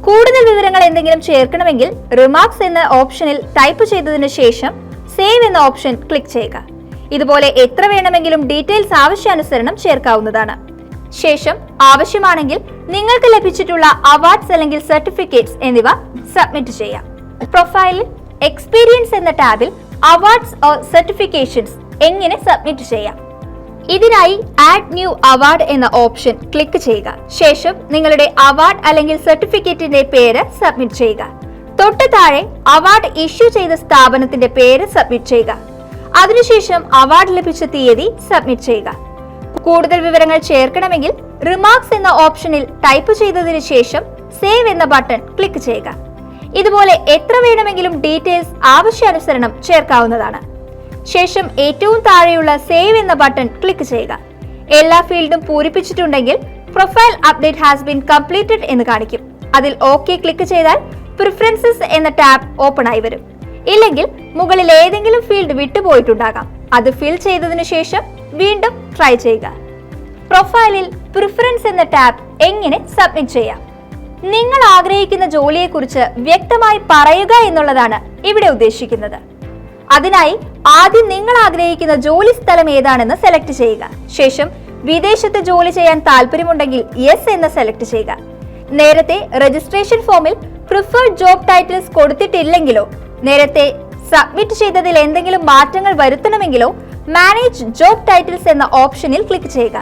കൂടുതൽ വിവരങ്ങൾ എന്തെങ്കിലും ചേർക്കണമെങ്കിൽ റിമാർക്സ് എന്ന ഓപ്ഷനിൽ ടൈപ്പ് ചെയ്തതിനു ശേഷം സേവ് എന്ന ഓപ്ഷൻ ക്ലിക്ക് ചെയ്യുക. ഇതുപോലെ എത്ര വേണമെങ്കിലും ഡീറ്റെയിൽസ് ആവശ്യാനുസരണം ചേർക്കാവുന്നതാണ്. ശേഷം ആവശ്യമാണെങ്കിൽ നിങ്ങൾക്ക് ലഭിച്ചിട്ടുള്ള അവാർഡ്സ് അല്ലെങ്കിൽ സർട്ടിഫിക്കറ്റ്സ് എന്നിവ സബ്മിറ്റ് ചെയ്യാം. പ്രൊഫൈലിൽ എക്സ്പീരിയൻസ് എന്ന ടാബിൽ അവാർഡ്സ് ഓർ സർട്ടിഫിക്കേഷൻസ് എങ്ങനെ സബ്മിറ്റ് ചെയ്യാം? ഇതിനായി ആഡ് ന്യൂ അവാർഡ് എന്ന ഓപ്ഷൻ ക്ലിക്ക് ചെയ്യുക. ശേഷം നിങ്ങളുടെ അവാർഡ് അല്ലെങ്കിൽ സർട്ടിഫിക്കറ്റിന്റെ പേര് സബ്മിറ്റ് ചെയ്യുക. തൊട്ടു താഴെ അവാർഡ് ഇഷ്യൂ ചെയ്ത സ്ഥാപനത്തിന്റെ പേര് സബ്മിറ്റ് ചെയ്യുക. അതിനുശേഷം അവാർഡ് ലഭിച്ച തീയതി സബ്മിറ്റ് ചെയ്യുക. കൂടുതൽ വിവരങ്ങൾ ചേർക്കണമെങ്കിൽ റിമാർക്സ് എന്ന ഓപ്ഷനിൽ ടൈപ്പ് ചെയ്തതിനു ശേഷം സേവ് എന്ന ബട്ടൺ ക്ലിക്ക് ചെയ്യുക. ഇതുപോലെ എത്ര വേണമെങ്കിലും ഡീറ്റെയിൽസ് ആവശ്യാനുസരണം ചേർക്കാവുന്നതാണ്. ശേഷം ഏറ്റവും താഴെയുള്ള സേവ് എന്ന ബട്ടൺ ക്ലിക്ക് ചെയ്യുക. എല്ലാ ഫീൽഡും പൂരിപ്പിച്ചിട്ടുണ്ടെങ്കിൽ profile update has been completed എന്ന് കാണിക്കും. അതിൽ ഓക്കെ ക്ലിക്ക് ചെയ്താൽ പ്രിഫറൻസസ് എന്ന ടാബ് ഓപ്പൺ ആയി വരും. ഇല്ലെങ്കിൽ മുകളിൽ ഏതെങ്കിലും ഫീൽഡ് വിട്ടുപോയിട്ടുണ്ടാകാം. അത് ഫിൽ ചെയ്തതിനു ശേഷം വീണ്ടും ട്രൈ ചെയ്യുക. പ്രൊഫൈലിൽ പ്രിഫറൻസ് എന്ന ടാബ് എങ്ങനെ സബ്മിറ്റ് ചെയ്യാം? നിങ്ങൾ ആഗ്രഹിക്കുന്ന ജോലിയെക്കുറിച്ച് വ്യക്തമായി പറയുക എന്നുള്ളതാണ് ഇവിടെ ഉദ്ദേശിക്കുന്നത്. അതിനായി ആദ്യം നിങ്ങൾ ആഗ്രഹിക്കുന്ന ജോലി സ്ഥലം ഏതാണെന്ന് സെലക്ട് ചെയ്യുക. ശേഷം വിദേശത്ത് ജോലി ചെയ്യാൻ താല്പര്യമുണ്ടെങ്കിൽ യെസ് എന്ന് സെലക്ട് ചെയ്യുക. നേരത്തെ രജിസ്ട്രേഷൻ ഫോമിൽ പ്രിഫേർഡ് ജോബ് ടൈറ്റിൽസ് കൊടുത്തിട്ടില്ലെങ്കിലോ നേരത്തെ സബ്മിറ്റ് ചെയ്തതിൽ എന്തെങ്കിലും മാറ്റങ്ങൾ വരുത്തണമെങ്കിലോ മാനേജ് ജോബ് ടൈറ്റിൽസ് എന്ന ഓപ്ഷനിൽ ക്ലിക്ക് ചെയ്യുക.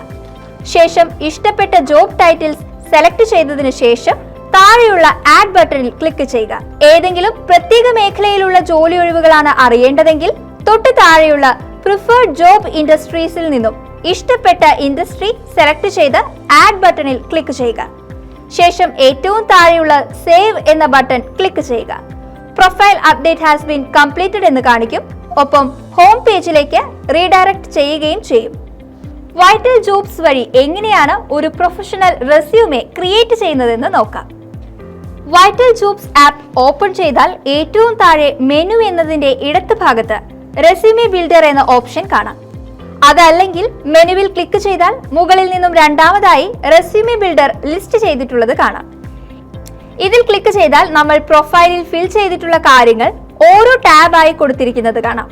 ശേഷം ഇഷ്ടപ്പെട്ട ജോബ് ടൈറ്റിൽസ് സെലക്ട് ചെയ്തതിനു ശേഷം താഴെയുള്ള ആഡ് ബട്ടണിൽ ക്ലിക്ക് ചെയ്യുക. ഏതെങ്കിലും പ്രത്യേക മേഖലയിലുള്ള ജോലി ഒഴിവുകളാണ് അറിയേണ്ടതെങ്കിൽ തൊട്ടു താഴെയുള്ള പ്രിഫേർഡ് ജോബ് ഇൻഡസ്ട്രീസിൽ നിന്നും ഇഷ്ടപ്പെട്ട ഇൻഡസ്ട്രി സെലക്ട് ചെയ്ത് ആഡ് ബട്ടണിൽ ക്ലിക്ക് ചെയ്യുക. ശേഷം ഏറ്റവും താഴെയുള്ള സേവ് എന്ന ബട്ടൺ ക്ലിക്ക് ചെയ്യുക. Profile update has been completed എന്ന് കാണിക്കും. ഒപ്പം ഹോം പേജിലേക്ക് റീഡയറക്ട് ചെയ്യുകയും ചെയ്യും. വൈറ്റൽ ജോബ്സ് വഴി എങ്ങനെയാണ് ഒരു പ്രൊഫഷണൽ റെസ്യൂമെ ക്രിയേറ്റ് ചെയ്യുന്നതെന്ന് നോക്കാം. വൈറ്റൽ ജോബ്സ് ആപ്പ് ഓപ്പൺ ചെയ്താൽ ഏറ്റവും താഴെ മെനു എന്നതിന്റെ ഇടത് ഭാഗത്ത് റെസ്യൂമെ ബിൽഡർ എന്ന ഓപ്ഷൻ കാണാം. അതല്ലെങ്കിൽ മെനുവിൽ ക്ലിക്ക് ചെയ്താൽ മുകളിൽ നിന്നും രണ്ടാമതായി റെസ്യൂമെ ബിൽഡർ ലിസ്റ്റ് ചെയ്തിട്ടുള്ളത് കാണാം. ഇതിൽ ക്ലിക്ക് ചെയ്താൽ നമ്മൾ പ്രൊഫൈലിൽ ഫിൽ ചെയ്തിട്ടുള്ള കാര്യങ്ങൾ ഓരോ ടാബായി കൊടുത്തിരിക്കുന്നത് കാണാം.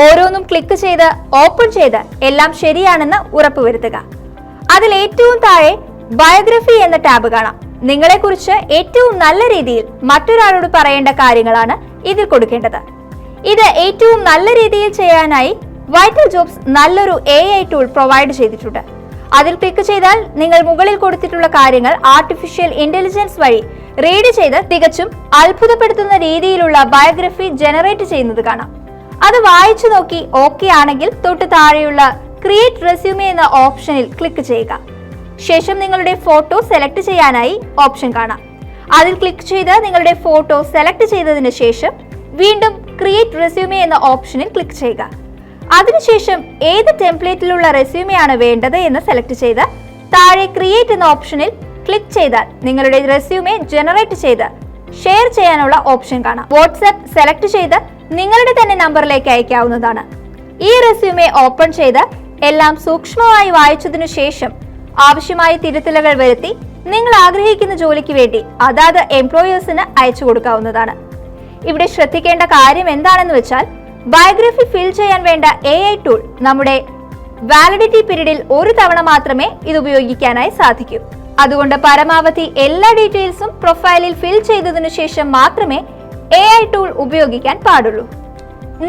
ഓരോന്നും ക്ലിക്ക് ചെയ്ത് ഓപ്പൺ ചെയ്ത് എല്ലാം ശരിയാണെന്ന് ഉറപ്പുവരുത്തുക. അതിൽ ഏറ്റവും താഴെ ബയോഗ്രഫി എന്ന ടാബ് കാണാം. നിങ്ങളെക്കുറിച്ച് ഏറ്റവും നല്ല രീതിയിൽ മറ്റൊരാളോട് പറയേണ്ട കാര്യങ്ങളാണ് ഇതിൽ കൊടുക്കേണ്ടത്. ഇത് ഏറ്റവും നല്ല രീതിയിൽ ചെയ്യാനായി വൈറ്റൽ ജോബ്സ് നല്ലൊരു AI ടൂൾ പ്രൊവൈഡ് ചെയ്തിട്ടുണ്ട്. അതിൽ ക്ലിക്ക് ചെയ്താൽ നിങ്ങൾ മുകളിൽ കൊടുത്തിട്ടുള്ള കാര്യങ്ങൾ ആർട്ടിഫിഷ്യൽ ഇന്റലിജൻസ് വഴി റീഡ് ചെയ്ത് തികച്ചും അത്ഭുതപ്പെടുത്തുന്ന രീതിയിലുള്ള ബയോഗ്രഫി ജനറേറ്റ് ചെയ്യുന്നത് കാണാം. അത് വായിച്ചു നോക്കി ഓക്കെ ആണെങ്കിൽ തൊട്ട് താഴെയുള്ള ക്രിയേറ്റ് റെസ്യൂമെ എന്ന ഓപ്ഷനിൽ ക്ലിക്ക് ചെയ്യുക. ശേഷം നിങ്ങളുടെ ഫോട്ടോ സെലക്ട് ചെയ്യാനായി ഓപ്ഷൻ കാണാം. അതിൽ ക്ലിക്ക് ചെയ്ത് നിങ്ങളുടെ ഫോട്ടോ സെലക്ട് ചെയ്തതിനു ശേഷം വീണ്ടും ക്രിയേറ്റ് റെസ്യൂമെ എന്ന ഓപ്ഷനിൽ ക്ലിക്ക് ചെയ്യുക. അതിനുശേഷം ഏത് ടെംപ്ലേറ്റിലുള്ള റെസ്യൂമെയാണ് വേണ്ടത് എന്ന് സെലക്ട് ചെയ്ത് താഴെ ക്രിയേറ്റ് എന്ന ഓപ്ഷനിൽ ക്ലിക്ക് ചെയ്താൽ നിങ്ങളുടെ റെസ്യൂമെ ജനറേറ്റ് ചെയ്ത് ഷെയർ ചെയ്യാനുള്ള ഓപ്ഷൻ കാണാം. വാട്സ്ആപ്പ് സെലക്ട് ചെയ്ത് നിങ്ങളുടെ തന്നെ നമ്പറിലേക്ക് അയക്കാവുന്നതാണ്. ഈ റെസ്യൂമെ ഓപ്പൺ ചെയ്ത് എല്ലാം സൂക്ഷ്മമായി വായിച്ചതിനു ശേഷം ആവശ്യമായ തിരുത്തലുകൾ വരുത്തി നിങ്ങൾ ആഗ്രഹിക്കുന്ന ജോലിക്ക് വേണ്ടി അതാത് എംപ്ലോയേഴ്സിന് അയച്ചു കൊടുക്കാവുന്നതാണ്. ഇവിടെ ശ്രദ്ധിക്കേണ്ട കാര്യം എന്താണെന്ന് വെച്ചാൽ, ബയോഗ്രഫി ഫിൽ ചെയ്യാൻ വേണ്ട AI ടൂൾ നമ്മുടെ വാലിഡിറ്റി പീരീഡിൽ ഒരു തവണ മാത്രമേ ഇത് ഉപയോഗിക്കാനായി സാധിക്കൂ. അതുകൊണ്ട് പരമാവധി എല്ലാ ഡീറ്റെയിൽസും പ്രൊഫൈലിൽ ഫിൽ ചെയ്തതിനു ശേഷം മാത്രമേ AI ടൂൾ ഉപയോഗിക്കാൻ പാടുള്ളൂ.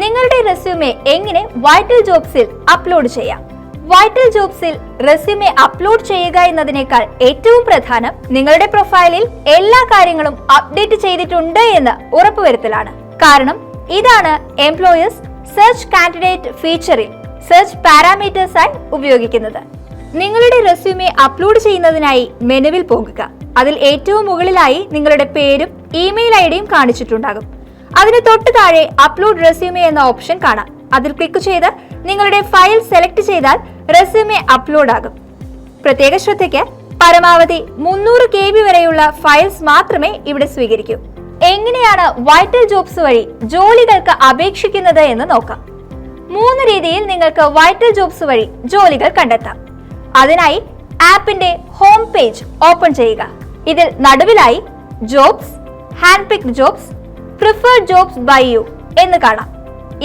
നിങ്ങളുടെ റെസ്യൂമെ എങ്ങനെ വൈറ്റൽ ജോബ്സിൽ അപ്ലോഡ് ചെയ്യാം? വൈറ്റൽ ജോബ്സിൽ റെസ്യൂമെ അപ്ലോഡ് ചെയ്യുക എന്നതിനേക്കാൾ ഏറ്റവും പ്രധാനം നിങ്ങളുടെ പ്രൊഫൈലിൽ എല്ലാ കാര്യങ്ങളും അപ്ഡേറ്റ് ചെയ്തിട്ടുണ്ട് എന്ന് ഉറപ്പുവരുത്തലാണ്. കാരണം ഇതാണ് എംപ്ലോയേഴ്സ് സെർച്ച് കാൻഡിഡേറ്റ് ഫീച്ചറിൽ സെർച്ച് പാരാമീറ്റേഴ്സായി ഉപയോഗിക്കുന്നത്. നിങ്ങളുടെ റെസ്യൂമെ അപ്ലോഡ് ചെയ്യുന്നതിനായി മെനുവിൽ പോകുക. അതിൽ ഏറ്റവും മുകളിലായി നിങ്ങളുടെ പേരും ഇമെയിൽ ഐഡിയും കാണിച്ചിട്ടുണ്ടാകും. അതിന് തൊട്ട് താഴെ അപ്ലോഡ് റെസ്യൂമെ എന്ന ഓപ്ഷൻ കാണാം. അതിൽ ക്ലിക്ക് ചെയ്ത് നിങ്ങളുടെ ഫയൽ സെലക്ട് ചെയ്താൽ റെസ്യൂമെ അപ്ലോഡ് ആകും. പ്രത്യേക ശ്രദ്ധയ്ക്ക്, പരമാവധി 300 KB വരെയുള്ള ഫയൽസ് മാത്രമേ ഇവിടെ സ്വീകരിക്കൂ. എങ്ങനെയാണ് വൈറ്റൽ ജോബ്സ് വഴി ജോലികൾക്ക് അപേക്ഷിക്കുന്നത് എന്ന് നോക്കാം. 3 രീതിയിൽ നിങ്ങൾക്ക് വൈറ്റൽ ജോബ്സ് വഴി ജോലികൾ കണ്ടെത്താം. അതിനായി ആപ്പിന്റെ ഹോം പേജ് ഓപ്പൺ ചെയ്യുക. ഇതിൽ നടുവിലായി jobs, hand picked jobs, preferred jobs by you എന്ന് കാണാം.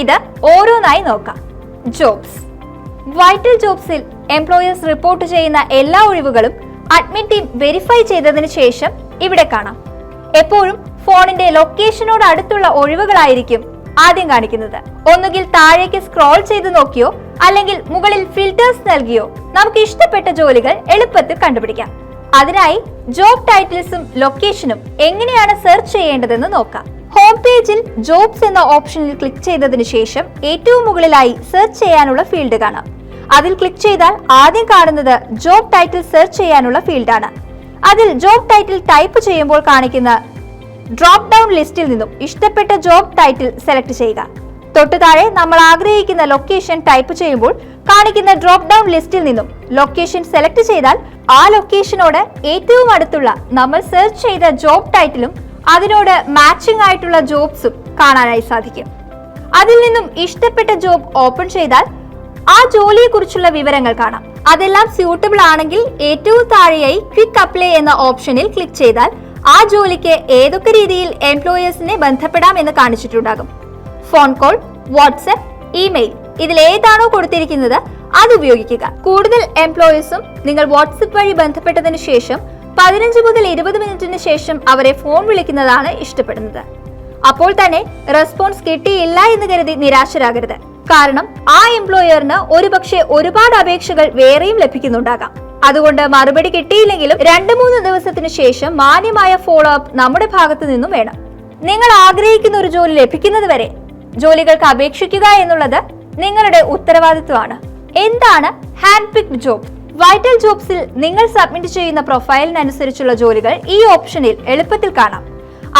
ഇത് ഓരോന്നായി നോക്കാം. ജോബ്സ്. വൈറ്റൽ ജോബ്സിൽ എംപ്ലോയേഴ്സ് റിപ്പോർട്ട് ചെയ്യുന്ന എല്ലാ ഒഴിവുകളും അഡ്മിൻ ടീം വെരിഫൈ ചെയ്തതിനു ശേഷം ഇവിടെ കാണാം. എപ്പോഴും ഫോണിന്റെ ലൊക്കേഷനോട് അടുത്തുള്ള ഒഴിവുകളായിരിക്കും ആദ്യം കാണിക്കുന്നത്. ഒന്നുകിൽ താഴേക്ക് സ്ക്രോൾ ചെയ്ത് നോക്കിയോ അല്ലെങ്കിൽ മുകളിൽ ഫിൽറ്റേഴ്സ് നൽകിയോ നമുക്ക് ഇഷ്ടപ്പെട്ട ജോലികൾ എളുപ്പത്തിൽ കണ്ടുപിടിക്കാം. അതിനായി ജോബ് ടൈറ്റിൽസും ലൊക്കേഷനും എങ്ങനെയാണ് സെർച്ച് ചെയ്യേണ്ടതെന്ന് നോക്കാം. ഹോം പേജിൽ ജോബ്സ് എന്ന ഓപ്ഷനിൽ ക്ലിക്ക് ചെയ്തതിനു ശേഷം ഏറ്റവും മുകളിലായി സെർച്ച് ചെയ്യാനുള്ള ഫീൽഡ് കാണാം. അതിൽ ക്ലിക്ക് ചെയ്താൽ ആദ്യം കാണുന്നത് ജോബ് ടൈറ്റിൽ സെർച്ച് ചെയ്യാനുള്ള ഫീൽഡാണ്. അതിൽ ജോബ് ടൈറ്റിൽ ടൈപ്പ് ചെയ്യുമ്പോൾ കാണിക്കുന്ന ഡ്രോപ്പ് ഡൗൺ ലിസ്റ്റിൽ നിന്നും ഇഷ്ടപ്പെട്ട ജോബ് ടൈറ്റിൽ സെലക്ട് ചെയ്യുക. തൊട്ടു താഴെ നമ്മൾ ആഗ്രഹിക്കുന്ന ലൊക്കേഷൻ ടൈപ്പ് ചെയ്യുമ്പോൾ കാണിക്കുന്ന ഡ്രോപ്പ് ഡൗൺ ലിസ്റ്റിൽ നിന്നും ലൊക്കേഷൻ സെലക്ട് ചെയ്താൽ ആ ലൊക്കേഷനോട് ഏറ്റവും അടുത്തുള്ള നമ്മൾ സെർച്ച് ചെയ്ത ജോബ് ടൈറ്റിലും അതിനോട് മാച്ചിങ് ആയിട്ടുള്ള ജോബ്സും കാണാനായി സാധിക്കും. അതിൽ നിന്നും ഇഷ്ടപ്പെട്ട ജോബ് ഓപ്പൺ ചെയ്താൽ ആ ജോലിയെ കുറിച്ചുള്ള വിവരങ്ങൾ കാണാം. അതെല്ലാം സ്യൂട്ടബിൾ ആണെങ്കിൽ ഏറ്റവും താഴെയായി ക്വിക്ക് അപ്ലൈ എന്ന ഓപ്ഷനിൽ ക്ലിക്ക് ചെയ്താൽ ആ ജോലിക്ക് ഏതൊക്കെ രീതിയിൽ എംപ്ലോയേഴ്സിനെ ബന്ധപ്പെടാം എന്ന് കാണിച്ചിട്ടുണ്ടാകും. ഫോൺ കോൾ, വാട്സ്ആപ്പ്, ഇമെയിൽ, ഇതിൽ ഏതാണോ കൊടുത്തിരിക്കുന്നത് അത് ഉപയോഗിക്കുക. കൂടുതൽ എംപ്ലോയേഴ്സും നിങ്ങൾ വാട്സ്ആപ്പ് വഴി ബന്ധപ്പെട്ടതിന് ശേഷം 15 മുതൽ 20 മിനിറ്റിന് ശേഷം അവരെ ഫോൺ വിളിക്കുന്നതാണ് ഇഷ്ടപ്പെടുന്നത്. അപ്പോൾ തന്നെ റെസ്പോൺസ് കിട്ടിയില്ല എന്ന് കരുതി നിരാശരാകരുത്. കാരണം ആ എംപ്ലോയറിന് ഒരുപക്ഷെ ഒരുപാട് അപേക്ഷകൾ വേറെയും ലഭിക്കുന്നുണ്ടാകാം. അതുകൊണ്ട് മറുപടി കിട്ടിയില്ലെങ്കിലും 2-3 ദിവസത്തിന് ശേഷം മാന്യമായ ഫോളോ അപ്പ് നമ്മുടെ ഭാഗത്തു നിന്നും വേണം. നിങ്ങൾ ആഗ്രഹിക്കുന്ന ഒരു ജോലി ലഭിക്കുന്നത് വരെ ജോലികൾക്ക് അപേക്ഷിക്കുക എന്നുള്ളത് നിങ്ങളുടെ ഉത്തരവാദിത്വമാണ്. എന്താണ് ഹാൻഡ് പിക്ഡ് ജോബ്? വൈറ്റൽ ജോബ്സിൽ നിങ്ങൾ സബ്മിറ്റ് ചെയ്യുന്ന പ്രൊഫൈലിനനുസരിച്ചുള്ള ജോലികൾ ഈ ഓപ്ഷനിൽ എളുപ്പത്തിൽ കാണാം.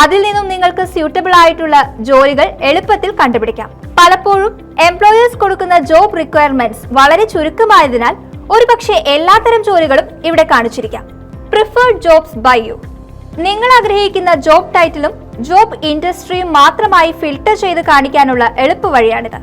അതിൽ നിന്നും നിങ്ങൾക്ക് സ്യൂട്ടബിൾ ആയിട്ടുള്ള ജോലികൾ എളുപ്പത്തിൽ കണ്ടുപിടിക്കാം. പലപ്പോഴും എംപ്ലോയേഴ്സ് കൊടുക്കുന്ന ജോബ് റിക്വയർമെന്റ്സ് വളരെ ചുരുക്കമായതിനാൽ ഒരുപക്ഷെ എല്ലാത്തരം ജോലികളും ഇവിടെ കാണിച്ചിരിക്കാം. Preferred jobs by you. നിങ്ങൾ ആഗ്രഹിക്കുന്ന ജോബ് ടൈറ്റിലും ജോബ് ഇൻഡസ്ട്രിയും മാത്രമായി ഫിൽട്ടർ ചെയ്ത് കാണിക്കാനുള്ള എളുപ്പ വഴിയാണിത്.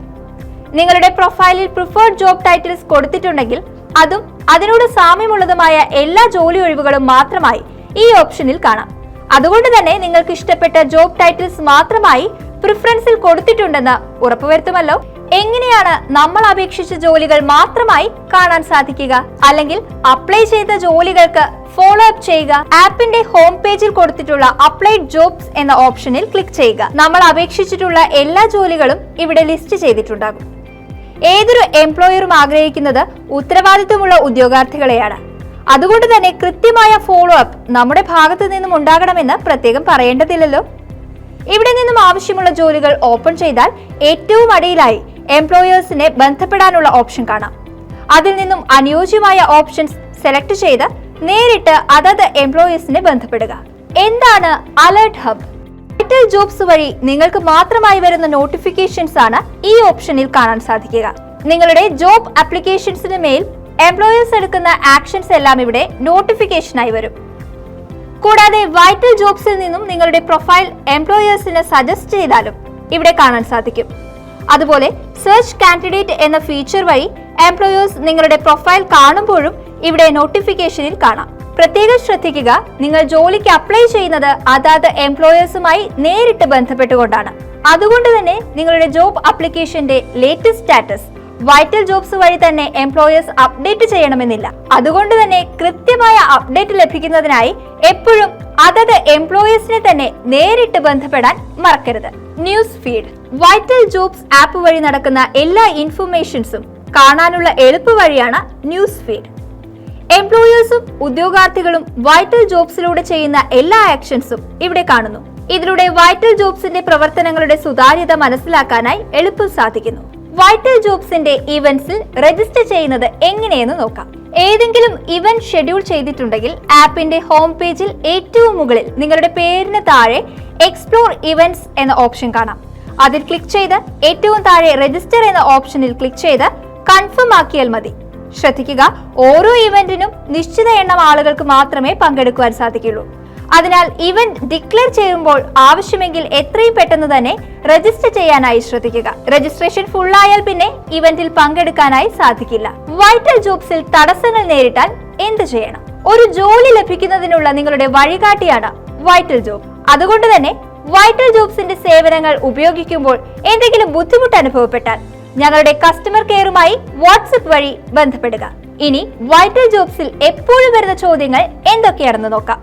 നിങ്ങളുടെ പ്രൊഫൈലിൽ പ്രിഫേർഡ് ജോബ് ടൈറ്റിൽസ് കൊടുത്തിട്ടുണ്ടെങ്കിൽ അതും അതിനോട് സാമ്യമുള്ളതുമായ എല്ലാ ജോലി ഒഴിവുകളും മാത്രമായി ഈ ഓപ്ഷനിൽ കാണാം. അതുകൊണ്ട് തന്നെ നിങ്ങൾക്ക് ഇഷ്ടപ്പെട്ട ജോബ് ടൈറ്റിൽസ് മാത്രമായി പ്രിഫറൻസിൽ കൊടുത്തിട്ടുണ്ടെന്ന് ഉറപ്പുവരുത്തുമല്ലോ. എങ്ങനെയാണ് നമ്മൾ അപേക്ഷിച്ച ജോലികൾ മാത്രമായി കാണാൻ സാധിക്കുക? അല്ലെങ്കിൽ അപ്ലൈ ചെയ്ത ജോലികൾക്ക് ഫോളോ അപ്പ് ചെയ്യുക. ആപ്പിന്റെ ഹോം പേജിൽ കൊടുത്തിട്ടുള്ള അപ്ലൈഡ് ജോബ്സ് എന്ന ഓപ്ഷനിൽ ക്ലിക്ക് ചെയ്യുക. നമ്മൾ അപേക്ഷിച്ചിട്ടുള്ള എല്ലാ ജോലികളും ഇവിടെ ലിസ്റ്റ് ചെയ്തിട്ടുണ്ടാകും. ഏതൊരു എംപ്ലോയറും ആഗ്രഹിക്കുന്നത് ഉത്തരവാദിത്വമുള്ള ഉദ്യോഗാർത്ഥികളെയാണ്. അതുകൊണ്ട് തന്നെ കൃത്യമായ ഫോളോ അപ്പ് നമ്മുടെ ഭാഗത്തു നിന്നും ഉണ്ടാകണമെന്ന് പ്രത്യേകം പറയേണ്ടതില്ലല്ലോ. ഇവിടെ നിന്നും ആവശ്യമുള്ള ജോലികൾ ഓപ്പൺ ചെയ്താൽ ഏറ്റവും അടിയിലായി എംപ്ലോയേഴ്സിനെ ബന്ധപ്പെടാനുള്ള ഓപ്ഷൻ കാണാം. അതിൽ നിന്നും അനുയോജ്യമായ ഓപ്ഷൻസ് സെലക്ട് ചെയ്ത് നേരിട്ട് അതത് എംപ്ലോയേഴ്സിനെ ബന്ധപ്പെടുക. എന്താണ് അലേർട്ട് ഹബ്? വൈറ്റൽ ജോബ്സ് വഴി നിങ്ങൾക്ക് മാത്രമായി വരുന്ന നോട്ടിഫിക്കേഷൻസ് ആണ് ഈ ഓപ്ഷനിൽ കാണാൻ സാധിക്കുക. നിങ്ങളുടെ ജോബ് ആപ്ലിക്കേഷൻസിന് മേൽ എംപ്ലോയേഴ്സ് എടുക്കുന്ന ആക്ഷൻസ് എല്ലാം ഇവിടെ നോട്ടിഫിക്കേഷനായി വരും. കൂടാതെ വൈറ്റൽ ജോബ്സിൽ നിന്നും നിങ്ങളുടെ പ്രൊഫൈൽ എംപ്ലോയേഴ്സിന് സജസ്റ്റ് ചെയ്താലും ഇവിടെ കാണാൻ സാധിക്കും. അതുപോലെ സെർച്ച് കാൻഡിഡേറ്റ് എന്ന ഫീച്ചർ വഴി എംപ്ലോയേഴ്സ് നിങ്ങളുടെ പ്രൊഫൈൽ കാണുമ്പോഴും ഇവിടെ നോട്ടിഫിക്കേഷനിൽ കാണാം. പ്രത്യേകം ശ്രദ്ധിക്കുക, നിങ്ങൾ ജോലിക്ക് അപ്ലൈ ചെയ്യുന്നത് അതാത് എംപ്ലോയേഴ്സുമായി നേരിട്ട് ബന്ധപ്പെട്ടുകൊണ്ടാണ്. അതുകൊണ്ട് തന്നെ നിങ്ങളുടെ ജോബ് ആപ്ലിക്കേഷന്റെ ലേറ്റസ്റ്റ് സ്റ്റാറ്റസ് വൈറ്റൽ ജോബ്സ് വഴി തന്നെ എംപ്ലോയേഴ്സ് അപ്ഡേറ്റ് ചെയ്യണമെന്നില്ല. അതുകൊണ്ട് തന്നെ കൃത്യമായ അപ്ഡേറ്റ് ലഭിക്കുന്നതിനായി എപ്പോഴും അതത് എംപ്ലോയേഴ്സിനെ തന്നെ നേരിട്ട് ബന്ധപ്പെടാൻ മറക്കരുത്. News feed vital jobs app വഴി നടക്കുന്ന എല്ലാ ഇൻഫർമേഷൻസും കാണാനുള്ള എളുപ്പ വഴിയാണ് ന്യൂസ് ഫീഡ്. എംപ്ലോയേഴ്സും ഉദ്യോഗാർത്ഥികളും വൈറ്റൽ ജോബ്സിലൂടെ ചെയ്യുന്ന എല്ലാ ആക്ഷൻസും ഇവിടെ കാണുന്നു. ഇതിലൂടെ വൈറ്റൽ ജോബ്സിന്റെ പ്രവർത്തനങ്ങളുടെ സുതാര്യത മനസ്സിലാക്കാനായി എളുപ്പം സാധിക്കുന്നു. വൈറ്റൽ ജോബ്സിന്റെ ഇവന്റ്സിൽ രജിസ്റ്റർ ചെയ്യുന്നത് എങ്ങനെയെന്ന് നോക്കാം. ഏതെങ്കിലും ഇവന്റ് ഷെഡ്യൂൾ ചെയ്തിട്ടുണ്ടെങ്കിൽ ആപ്പിന്റെ ഹോം പേജിൽ ഏറ്റവും മുകളിൽ നിങ്ങളുടെ പേരിന് താഴെ എക്സ്പ്ലോർ ഇവന്റ്സ് എന്ന ഓപ്ഷൻ കാണാം. അതിൽ ക്ലിക്ക് ചെയ്ത് ഏറ്റവും താഴെ രജിസ്റ്റർ എന്ന ഓപ്ഷനിൽ ക്ലിക്ക് ചെയ്ത് കൺഫേം ആക്കിയാൽ മതി. ശ്രദ്ധിക്കുക, ഓരോ ഇവന്റിനും നിശ്ചിത എണ്ണം ആളുകൾക്ക് മാത്രമേ പങ്കെടുക്കുവാൻ സാധിക്കുള്ളൂ. അതിനാൽ ഇവന്റ് ഡിക്ലെയർ ചെയ്യുമ്പോൾ ആവശ്യമെങ്കിൽ എത്രയും പെട്ടെന്ന് തന്നെ രജിസ്റ്റർ ചെയ്യാനായി ശ്രദ്ധിക്കുക. രജിസ്ട്രേഷൻ ഫുൾ ആയാൽ പിന്നെ ഇവന്റിൽ പങ്കെടുക്കാനായി സാധിക്കില്ല. വൈറ്റൽ ജോബ്സിൽ തടസ്സങ്ങൾ നേരിട്ടാൽ എന്ത് ചെയ്യണം? ഒരു ജോലി ലഭിക്കുന്നതിനുള്ള നിങ്ങളുടെ വഴികാട്ടിയാണ് വൈറ്റൽ ജോബ്. അതുകൊണ്ട് തന്നെ വൈറ്റൽ ജോബ്സിന്റെ സേവനങ്ങൾ ഉപയോഗിക്കുമ്പോൾ എന്തെങ്കിലും ബുദ്ധിമുട്ട് അനുഭവപ്പെട്ടാൽ ഞങ്ങളുടെ കസ്റ്റമർ കെയറുമായി വാട്സ്ആപ്പ് വഴി ബന്ധപ്പെടുക. ഇനി വൈറ്റൽ ജോബ്സിൽ എപ്പോഴും വരുന്ന ചോദ്യങ്ങൾ എന്തൊക്കെയാണെന്ന് നോക്കാം.